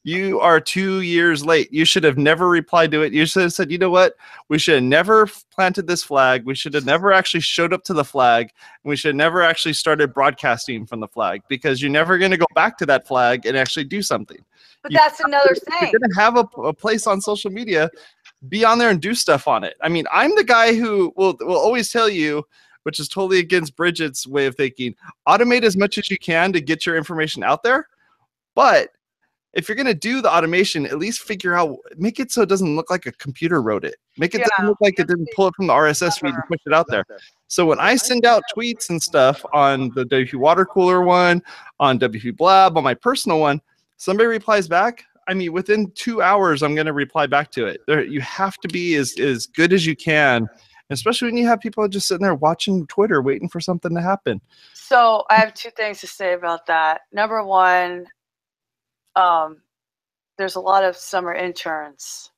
Speaker 1: you are 2 years late. You should have never replied to it. You should have said, you know what? We should have never planted this flag. We should have never actually showed up to the flag. And we should have never actually started broadcasting from the flag, because you're never going to go back to that flag and actually do something.
Speaker 2: But that's another thing.
Speaker 1: You're going to have a place on social media. Be on there and do stuff on it. I mean, I'm the guy who will always tell you, which is totally against Bridget's way of thinking, automate as much as you can to get your information out there. But if you're going to do the automation, at least figure out, make it so it doesn't look like a computer wrote it. Make it look like it didn't pull it from the RSS feed and push it out there. So when I send out tweets and stuff on the WPwatercooler one, on WPBlab, on my personal one, somebody replies back. I mean, within 2 hours, I'm going to reply back to it. You have to be as good as you can, especially when you have people just sitting there watching Twitter, waiting for something to happen.
Speaker 2: So I have 2 things to say about that. Number one, there's a lot of summer interns.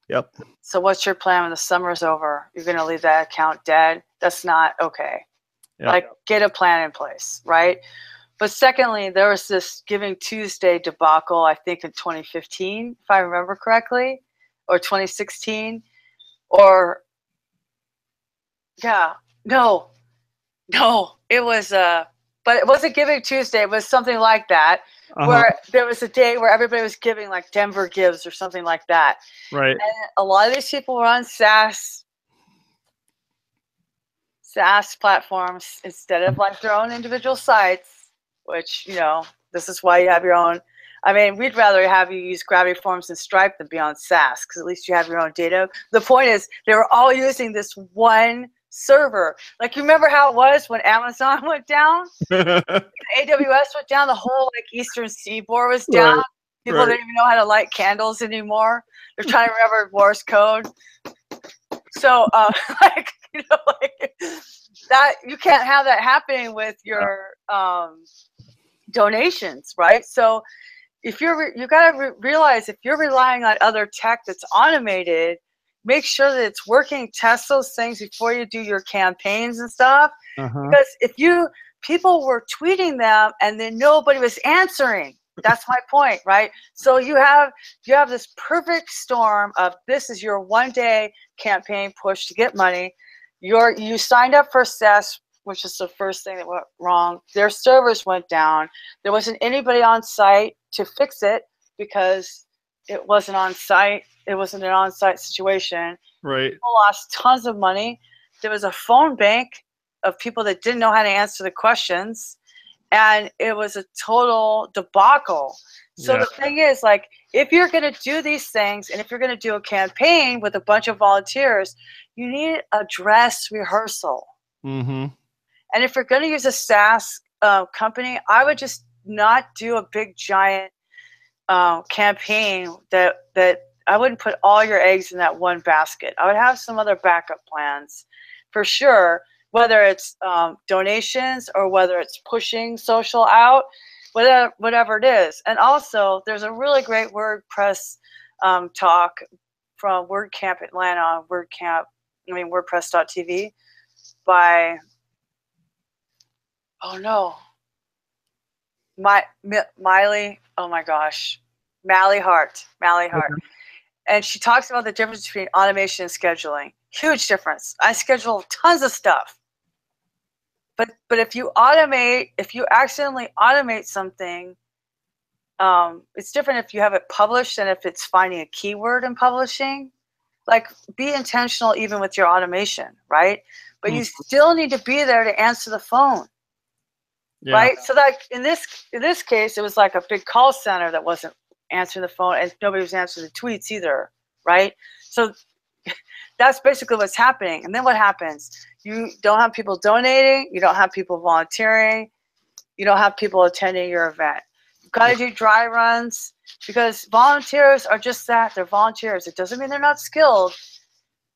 Speaker 1: Yep.
Speaker 2: So what's your plan when the summer's over? You're going to leave that account dead? That's not okay. Yep. Like, get a plan in place, right? But secondly, there was this Giving Tuesday debacle, I think in 2015, if I remember correctly, or 2016, or no, it was but it wasn't Giving Tuesday. It was something like that, where there was a day where everybody was giving, like Denver Gives or something like that.
Speaker 1: Right.
Speaker 2: And a lot of these people were on SaaS platforms instead of like their own individual sites, which, you know, this is why you have your own. I mean, we'd rather have you use Gravity Forms and Stripe than be on SaaS, because at least you have your own data. The point is, they were all using this one server. Like, you remember how it was when Amazon went down? AWS went down, the whole like Eastern Seaboard was down. Right. People didn't even know how to light candles anymore. They're trying to remember Morse code. So, like, you know, like that, you can't have that happening with your donations, right? So if you got to realize, if you're relying on other tech that's automated, make sure that it's working. Test those things before you do your campaigns and stuff. Because if people were tweeting them and then nobody was answering, that's my point, right? So you have this perfect storm of, this is your one-day campaign push to get money. You signed up for SES, which is the first thing that went wrong. Their servers went down. There wasn't anybody on site to fix it because it wasn't on site. It wasn't an on-site situation.
Speaker 1: Right.
Speaker 2: People lost tons of money. There was a phone bank of people that didn't know how to answer the questions, and it was a total debacle. So the thing is, like, if you're going to do these things, and if you're going to do a campaign with a bunch of volunteers, you need a dress rehearsal. And if you're going to use a SaaS company, I would just not do a big giant campaign that I wouldn't put all your eggs in that one basket. I would have some other backup plans for sure, whether it's donations or whether it's pushing social out, whatever it is. And also, there's a really great WordPress talk from WordCamp Atlanta on WordPress.tv by, Miley, oh my gosh, Mally Hart. And she talks about the difference between automation and scheduling. Huge difference. I schedule tons of stuff. But if you accidentally automate something, it's different if you have it published than if it's finding a keyword in publishing. Like, be intentional even with your automation, right? But you still need to be there to answer the phone. Right? So like in this case, it was like a big call center that wasn't answering the phone, and nobody was answering the tweets either, right? So that's basically what's happening. And then what happens? You don't have people donating, you don't have people volunteering, you don't have people attending your event. You've got to do dry runs, because volunteers are just that, they're volunteers. It doesn't mean they're not skilled,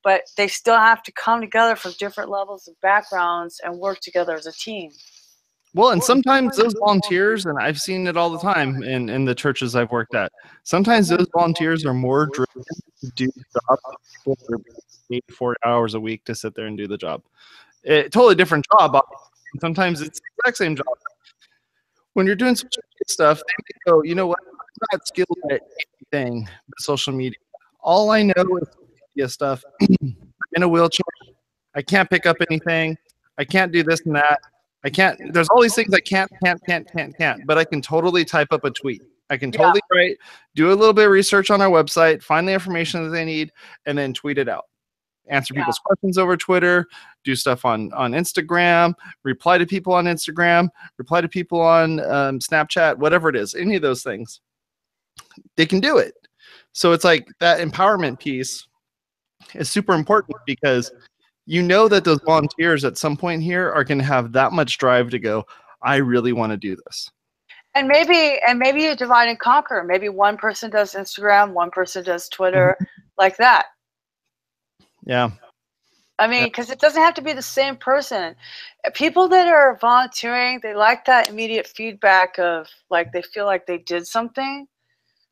Speaker 2: but they still have to come together from different levels of backgrounds and work together as a team.
Speaker 1: Well, and sometimes those volunteers, and I've seen it all the time in the churches I've worked at, sometimes those volunteers are more driven to do the job paid 40 hours a week to sit there and do the job. Totally different job. Sometimes it's the exact same job. When you're doing social media stuff, they may go, you know what, I'm not skilled at anything but social media. All I know is social media stuff. I'm in a wheelchair. I can't pick up anything. I can't do this and that. I can't, there's all these things I can't, but I can totally type up a tweet. I can totally write, do a little bit of research on our website, find the information that they need, and then tweet it out. Answer people's questions over Twitter, do stuff on Instagram, reply to people on Instagram, reply to people on Snapchat, whatever it is, any of those things. They can do it. So it's like that empowerment piece is super important, because you know that those volunteers at some point here are going to have that much drive to go, I really want to do this. And
Speaker 2: maybe you divide and conquer. Maybe one person does Instagram, one person does Twitter, like that.
Speaker 1: Yeah.
Speaker 2: I mean, because it doesn't have to be the same person. People that are volunteering, they like that immediate feedback of, like, they feel like they did something.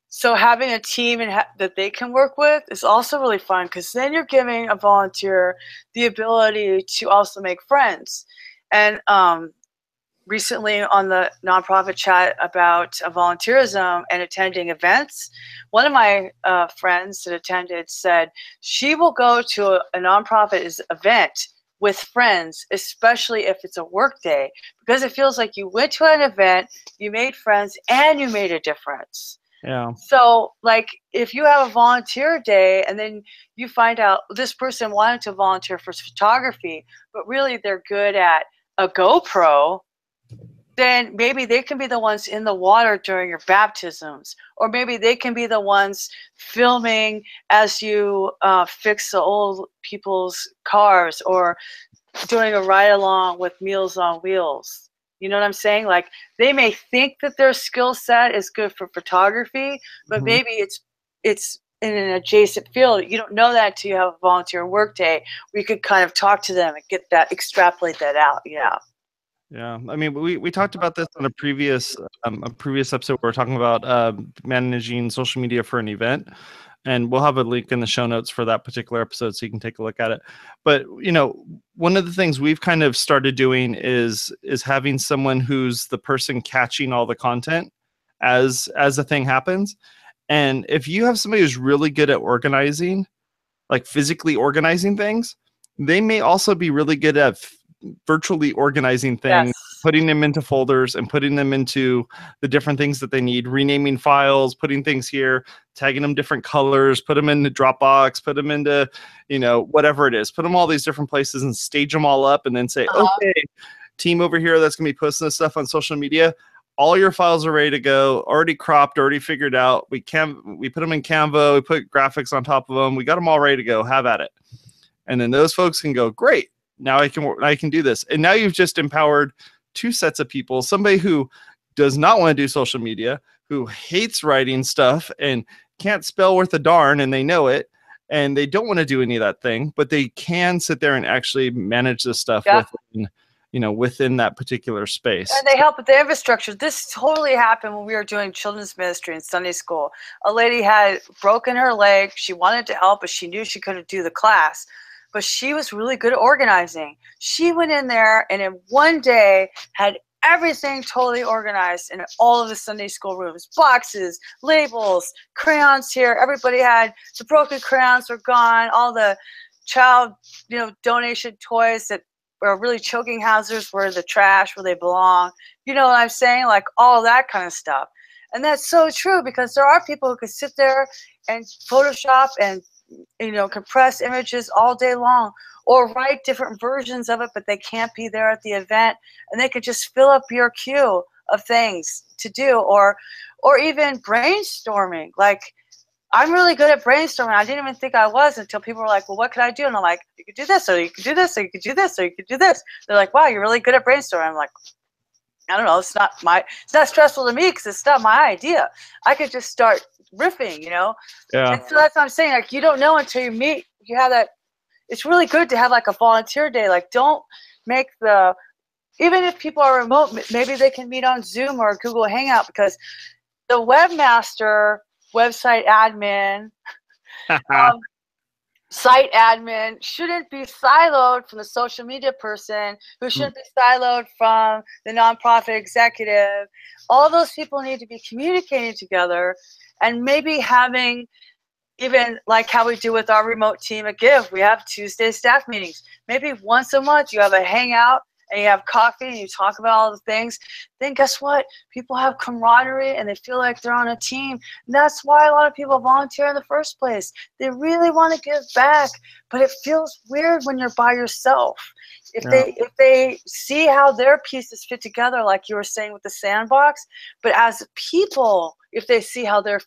Speaker 2: So having a team that they can work with is also really fun, because then you're giving a volunteer the ability to also make friends. And recently on the nonprofit chat about volunteerism and attending events, one of my friends that attended said she will go to a nonprofit event with friends, especially if it's a work day, because it feels like you went to an event, you made friends, and you made a difference.
Speaker 1: Yeah.
Speaker 2: So, like, if you have a volunteer day and then you find out this person wanted to volunteer for photography, but really they're good at a GoPro, then maybe they can be the ones in the water during your baptisms, or maybe they can be the ones filming as you fix the old people's cars, or doing a ride along with Meals on Wheels. You know what I'm saying? Like, they may think that their skill set is good for photography, but maybe it's in an adjacent field. You don't know that until you have a volunteer work day where you could kind of talk to them and get that, extrapolate that out. Yeah.
Speaker 1: Yeah, I mean, we talked about this on a previous episode. We were talking about managing social media for an event, and we'll have a link in the show notes for that particular episode, so you can take a look at it. But you know, one of the things we've kind of started doing is having someone who's the person catching all the content as the thing happens. And if you have somebody who's really good at organizing, like physically organizing things, they may also be really good at virtually organizing things, putting them into folders and putting them into the different things that they need, renaming files, putting things here, tagging them different colors, put them into Dropbox, put them into, you know, whatever it is, put them all these different places and stage them all up, and then say, okay, team over here that's going to be posting this stuff on social media, all your files are ready to go, already cropped, already figured out. We put them in Canva, we put graphics on top of them, we got them all ready to go, have at it. And then those folks can go, great, now I can do this. And now you've just empowered two sets of people, somebody who does not want to do social media, who hates writing stuff and can't spell worth a darn, and they know it, and they don't want to do any of that thing, but they can sit there and actually manage this stuff within that particular space.
Speaker 2: And they help with the infrastructure. This totally happened when we were doing children's ministry in Sunday school. A lady had broken her leg. She wanted to help, but she knew she couldn't do the class. But she was really good at organizing. She went in there and in one day had everything totally organized in all of the Sunday school rooms. Boxes, labels, crayons here. Everybody had the broken crayons were gone. All the child, donation toys that were really choking hazards were the trash where they belong. You know what I'm saying? Like all that kind of stuff. And that's so true, because there are people who could sit there and Photoshop and compress images all day long, or write different versions of it, but they can't be there at the event, and they could just fill up your queue of things to do, or even brainstorming. Like, I'm really good at brainstorming. I didn't even think I was until people were like, well, what could I do? And I'm like, you could do this, or you could do this, or you could do this, or you could do this. They're like, wow, you're really good at brainstorming. I'm like, I don't know, it's not stressful to me because it's not my idea. I could just start riffing, Yeah. And so that's what I'm saying. Like, you don't know until you meet. You have that. It's really good to have like a volunteer day. Like, don't make even if people are remote, maybe they can meet on Zoom or Google Hangout, because the Webmaster website admin, site admin shouldn't be siloed from the social media person, who shouldn't be siloed from the nonprofit executive. All those people need to be communicating together, and maybe having, even like how we do with our remote team at Give, we have Tuesday staff meetings. Maybe once a month you have a hangout and you have coffee and you talk about all the things. Then guess what? People have camaraderie and they feel like they're on a team. And that's why a lot of people volunteer in the first place. They really want to give back, but it feels weird when you're by yourself. If they see how their pieces fit together, like you were saying with the sandbox, but as people, if they see how their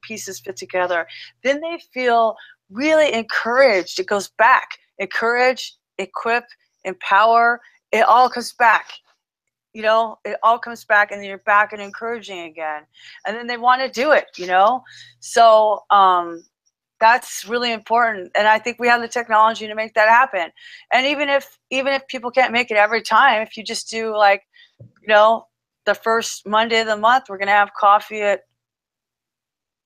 Speaker 2: pieces fit together, then they feel really encouraged. It goes back. Encourage, equip, empower. It all comes back. You know, it all comes back, and then you're back and encouraging again. And then they want to do it, you know? So that's really important. And I think we have the technology to make that happen. And even if people can't make it every time, if you just do, like, you know, the first Monday of the month, we're going to have coffee at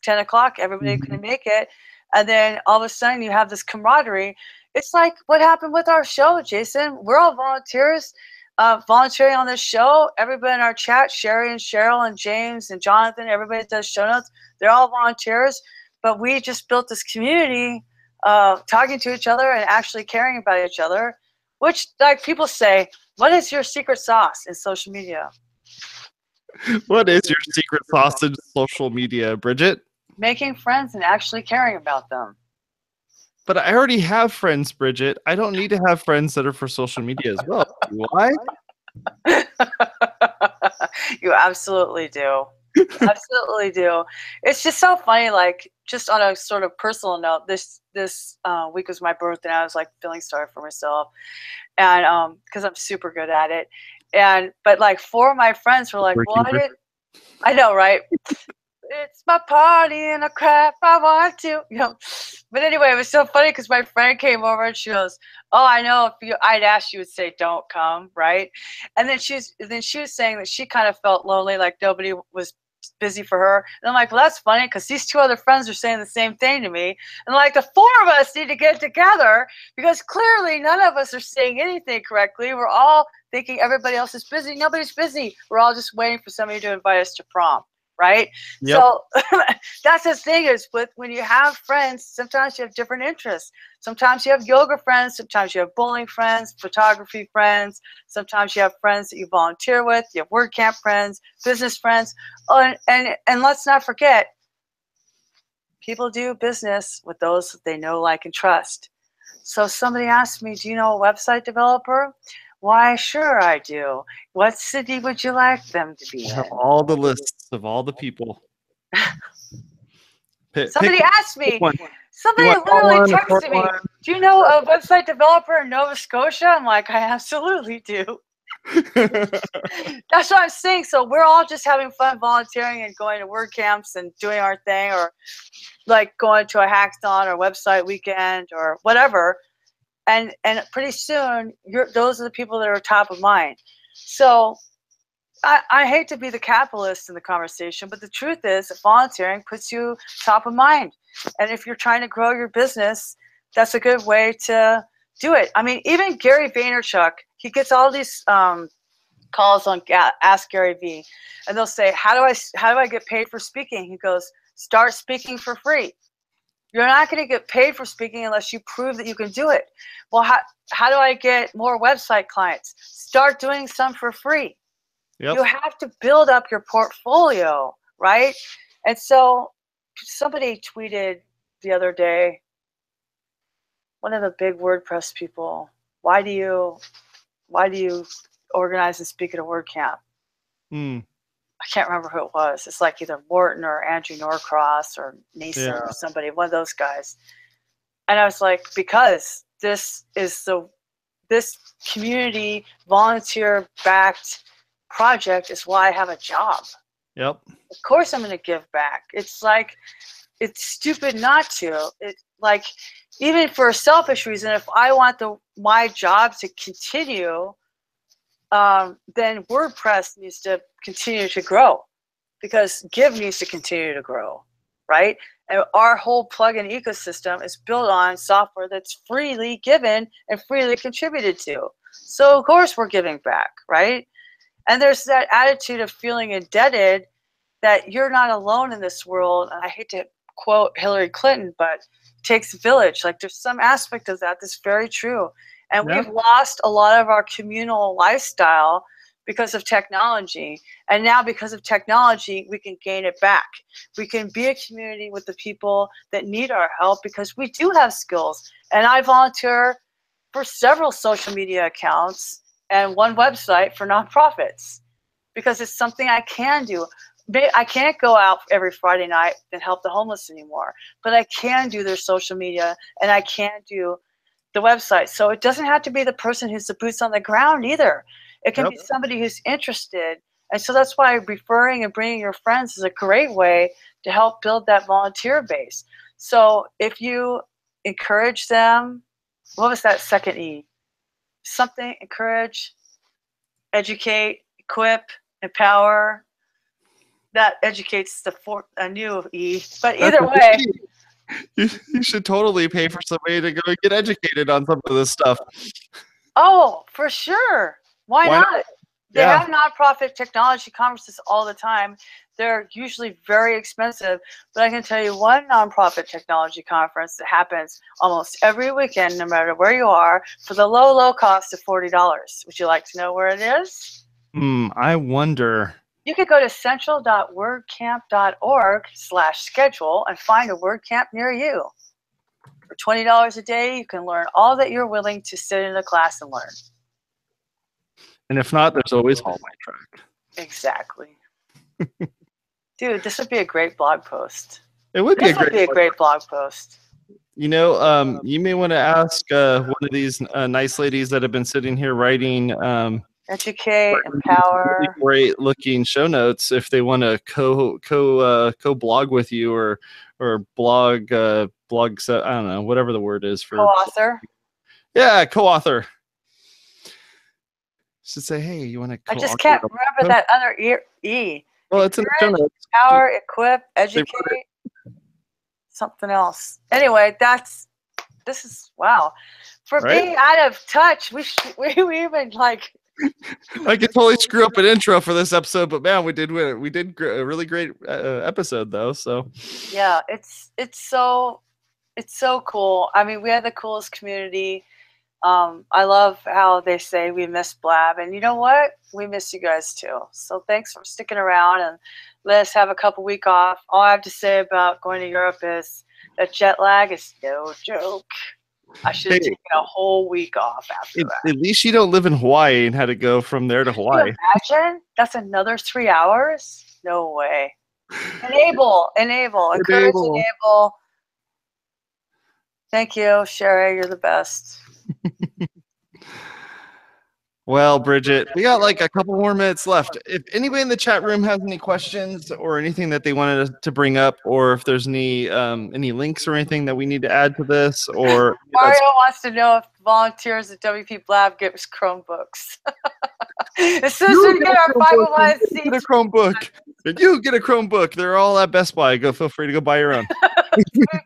Speaker 2: 10 o'clock, everybody can make it. And then all of a sudden you have this camaraderie. It's like what happened with our show, Jason. We're all volunteers, volunteering on this show. Everybody in our chat, Sherry and Cheryl and James and Jonathan, everybody does show notes. They're all volunteers, but we just built this community, talking to each other and actually caring about each other, which, like people say, what is your secret sauce in social media?
Speaker 1: What is your secret sauce in social media, Bridget?
Speaker 2: Making friends and actually caring about them.
Speaker 1: But I already have friends, Bridget. I don't need to have friends that are for social media as well. Why?
Speaker 2: You absolutely do. Absolutely do. It's just so funny, like, just on a sort of personal note, this week was my birthday, and I was like feeling sorry for myself, and because I'm super good at it. But like 4 of my friends were like, well, I know, right? It's my party and a crap I want to, you know. But anyway, it was so funny because my friend came over and she goes, oh, I know if I'd asked, you would say don't come, right? And then she was saying that she kind of felt lonely, like nobody was busy for her. And I'm like, well, that's funny because these 2 other friends are saying the same thing to me. And like, the 4 of us need to get together because clearly none of us are saying anything correctly. We're all thinking everybody else is busy. Nobody's busy. We're all just waiting for somebody to invite us to prom. Right? Yep. So that's the thing, is when you have friends, sometimes you have different interests. Sometimes you have yoga friends, sometimes you have bowling friends, photography friends, sometimes you have friends that you volunteer with, you have WordCamp friends, business friends. Oh, and let's not forget, people do business with those that they know, like, and trust. So somebody asked me, do you know a website developer? Why, sure I do. What city would you like them to be in?
Speaker 1: I have all the lists of all the people.
Speaker 2: Somebody asked me, somebody literally texted me, do you know a website developer in Nova Scotia? I'm like, I absolutely do. That's what I'm saying. So we're all just having fun volunteering and going to WordCamps and doing our thing, or like going to a hackathon or website weekend or whatever. And pretty soon, those are the people that are top of mind. So I hate to be the capitalist in the conversation, but the truth is that volunteering puts you top of mind. And if you're trying to grow your business, that's a good way to do it. I mean, even Gary Vaynerchuk, he gets all these calls on Ask Gary V, and they'll say, how do I get paid for speaking? He goes, start speaking for free. You're not going to get paid for speaking unless you prove that you can do it. Well, how do I get more website clients? Start doing some for free. Yep. You have to build up your portfolio, right? And so somebody tweeted the other day, one of the big WordPress people, why do you organize and speak at a WordCamp? I can't remember who it was. It's like either Morton or Andrew Norcross or Nason or somebody, one of those guys. And I was like, because this community volunteer-backed project is why I have a job.
Speaker 1: Yep.
Speaker 2: Of course I'm going to give back. It's like, it's stupid not to. It's like, even for a selfish reason, if I want my job to continue, then WordPress needs to continue to grow, because Give needs to continue to grow, right? And our whole plugin ecosystem is built on software that's freely given and freely contributed to. So of course we're giving back, right? And there's that attitude of feeling indebted that you're not alone in this world. And I hate to quote Hillary Clinton, but it takes a village. Like there's some aspect of that that's very true. And we've lost a lot of our communal lifestyle because of technology. And now because of technology, we can gain it back. We can be a community with the people that need our help because we do have skills. And I volunteer for several social media accounts and one website for nonprofits because it's something I can do. I can't go out every Friday night and help the homeless anymore, but I can do their social media and I can do the website. So it doesn't have to be the person who's the boots on the ground either. It can be somebody who's interested. And so that's why referring and bringing your friends is a great way to help build that volunteer base. So if you encourage them, what was that second E? Something, encourage, educate, equip, empower. That educates a new E. But either way.
Speaker 1: You should totally pay for somebody to go and get educated on some of this stuff.
Speaker 2: Oh, for sure. Why not? They have nonprofit technology conferences all the time. They're usually very expensive, but I can tell you one nonprofit technology conference that happens almost every weekend, no matter where you are, for the low cost of $40. Would you like to know where it is?
Speaker 1: I wonder.
Speaker 2: You could go to central.wordcamp.org/schedule and find a WordCamp near you. For $20 a day, you can learn all that you're willing to sit in a class and learn.
Speaker 1: And if not, there's always Hallway Track.
Speaker 2: Exactly. Dude, this would be a great blog post.
Speaker 1: It would be a
Speaker 2: great blog post.
Speaker 1: You know, you may want to ask one of these nice ladies that have been sitting here writing
Speaker 2: educate, empower,
Speaker 1: really great looking show notes if they want to co-blog with you or blog I don't know, whatever the word is for
Speaker 2: co-author.
Speaker 1: Yeah, co-author. Should say, hey, you want to?
Speaker 2: I just can't remember that other E.
Speaker 1: Well, it's in the show notes.
Speaker 2: Empower, equip, educate, something else. Anyway, this is wow. For being out of touch, we even like.
Speaker 1: I could totally screw up an intro for this episode, but man, we did a really great episode though. So
Speaker 2: yeah, it's so cool. I mean, we have the coolest community. I love how they say we miss Blab, and you know what? We miss you guys too. So thanks for sticking around and let us have a couple weeks off. All I have to say about going to Europe is that jet lag is no joke. I should have taken a whole week off after that.
Speaker 1: At least you don't live in Hawaii and had to go from there to Hawaii.
Speaker 2: Can you imagine? That's another 3 hours? No way. Enable. Encourage, enable. Thank you, Sherry. You're the best.
Speaker 1: Well, Bridget, we got like a couple more minutes left. If anybody in the chat room has any questions or anything that they wanted to bring up, or if there's any links or anything that we need to add to this, or
Speaker 2: Mario wants to know if volunteers at WPBlab get Chromebooks. As soon as we get our 501 seats,
Speaker 1: get a Chromebook. You get a Chromebook. They're all at Best Buy. Feel free to go buy your own.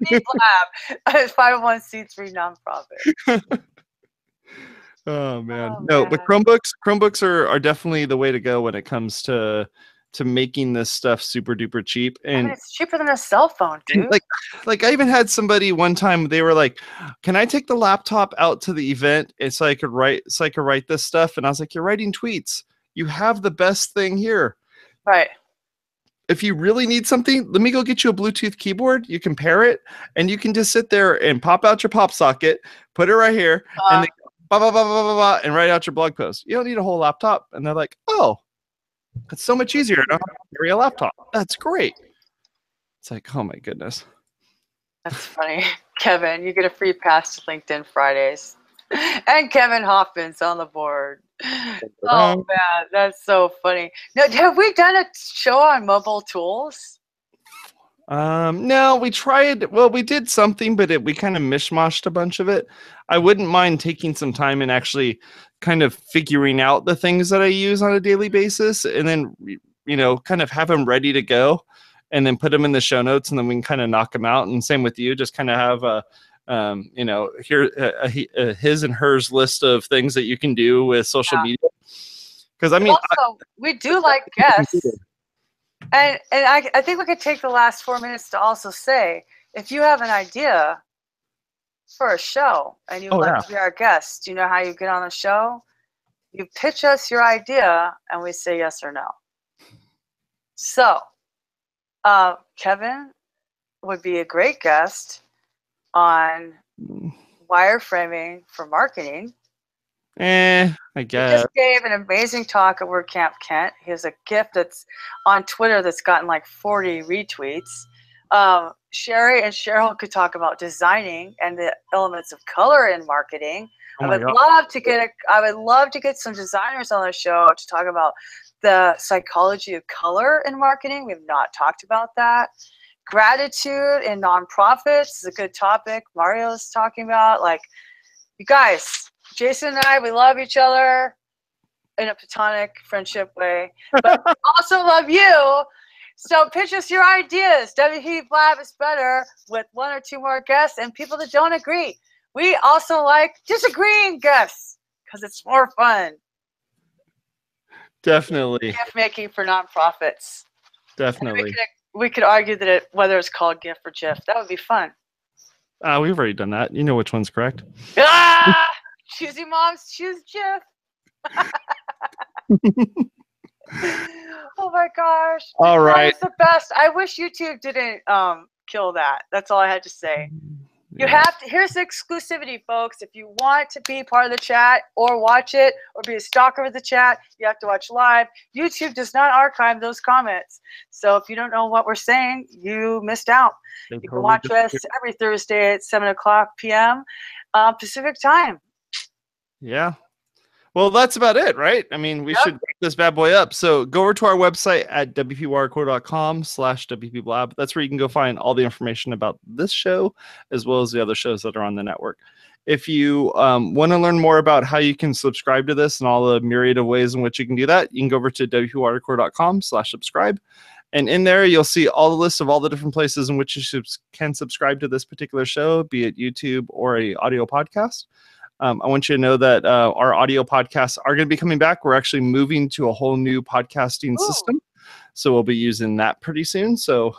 Speaker 2: WPBlab. 501 seats for nonprofit.
Speaker 1: Oh man, no, but Chromebooks are definitely the way to go when it comes to making this stuff super duper cheap. And I mean,
Speaker 2: it's cheaper than a cell phone, dude.
Speaker 1: Like I even had somebody one time, they were like, "Can I take the laptop out to the event and so I could write this stuff?" And I was like, "You're writing tweets. You have the best thing here."
Speaker 2: Right.
Speaker 1: If you really need something, let me go get you a Bluetooth keyboard. You can pair it, and you can just sit there and pop out your pop socket, put it right here, and then blah, blah, blah, blah, blah, blah, and write out your blog post. You don't need a whole laptop. And they're like, oh, it's so much easier. I don't have to carry a laptop. That's great. It's like, oh my goodness.
Speaker 2: That's funny. Kevin, you get a free pass to LinkedIn Fridays. And Kevin Hoffman's on the board. Oh man, that's so funny. Now, have we done a show on mobile tools?
Speaker 1: No, we tried. Well, we did something, but we kind of mishmashed a bunch of it. I wouldn't mind taking some time and actually kind of figuring out the things that I use on a daily basis, and then kind of have them ready to go. and then put them in the show notes, and then we can kind of knock them out. And same with you, just kind of have a, you know, here his and hers list of things that you can do with social media. Because I mean,
Speaker 2: also, we do like guests, and I think we could take the last 4 minutes to also say, if you have an idea for a show and you'd like to be our guest, do you know how you get on the show? You pitch us your idea, and we say yes or no. So, Kevin would be a great guest on wireframing for marketing.
Speaker 1: I guess.
Speaker 2: He just gave an amazing talk at WordCamp Kent. He has a GIF that's on Twitter that's gotten like 40 retweets. Sherry and Cheryl could talk about designing and the elements of color in marketing. I would love to get some designers on the show to talk about the psychology of color in marketing. We have not talked about that. Gratitude in nonprofits is a good topic. Mario's talking about, like, you guys, Jason and I, we love each other in a platonic friendship way, but we also love you. So pitch us your ideas. WPBlab is better with 1 or 2 more guests and people that don't agree. We also like disagreeing guests because it's more fun.
Speaker 1: Definitely.
Speaker 2: Gift making for nonprofits.
Speaker 1: Definitely.
Speaker 2: We could argue that whether it's called GIF or GIF. That would be fun.
Speaker 1: We've already done that. You know which one's correct.
Speaker 2: Choosy moms choose GIF. Oh my gosh.
Speaker 1: All right.
Speaker 2: That is the best. I wish YouTube didn't kill that. That's all I had to say. You have to, here's the exclusivity, folks. If you want to be part of the chat or watch it or be a stalker of the chat, you have to watch live. YouTube does not archive those comments. So if you don't know what we're saying, you missed out. You can watch us every Thursday at 7:00 p.m. Pacific time.
Speaker 1: Yeah. Well, that's about it, right? I mean, we should wrap this bad boy up. So go over to our website at WPwatercooler.com/WPBlab. That's where you can go find all the information about this show, as well as the other shows that are on the network. If you want to learn more about how you can subscribe to this and all the myriad of ways in which you can do that, you can go over to WPwatercooler.com/subscribe. And in there, you'll see all the list of all the different places in which you can subscribe to this particular show, be it YouTube or a audio podcast. I want you to know that our audio podcasts are going to be coming back. We're actually moving to a whole new podcasting system. So we'll be using that pretty soon. So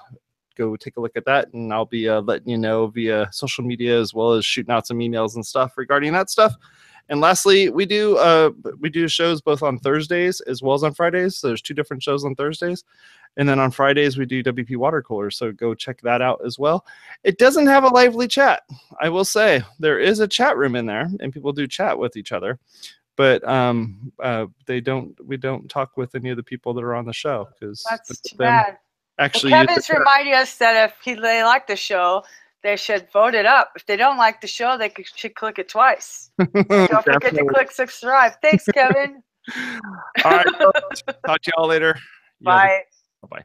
Speaker 1: go take a look at that. And I'll be letting you know via social media, as well as shooting out some emails and stuff regarding that stuff. And lastly, we do shows both on Thursdays as well as on Fridays. So there's 2 different shows on Thursdays. And then on Fridays, we do WP Watercooler. So go check that out as well. It doesn't have a lively chat. I will say there is a chat room in there and people do chat with each other. But we don't talk with any of the people that are on the show.
Speaker 2: That's too bad.
Speaker 1: Actually,
Speaker 2: Kevin's reminding us that if they like the show, they should vote it up. If they don't like the show, they should click it twice. Don't forget to click subscribe. Thanks, Kevin.
Speaker 1: All right. Talk to y'all later.
Speaker 2: Bye.
Speaker 1: Bye-bye.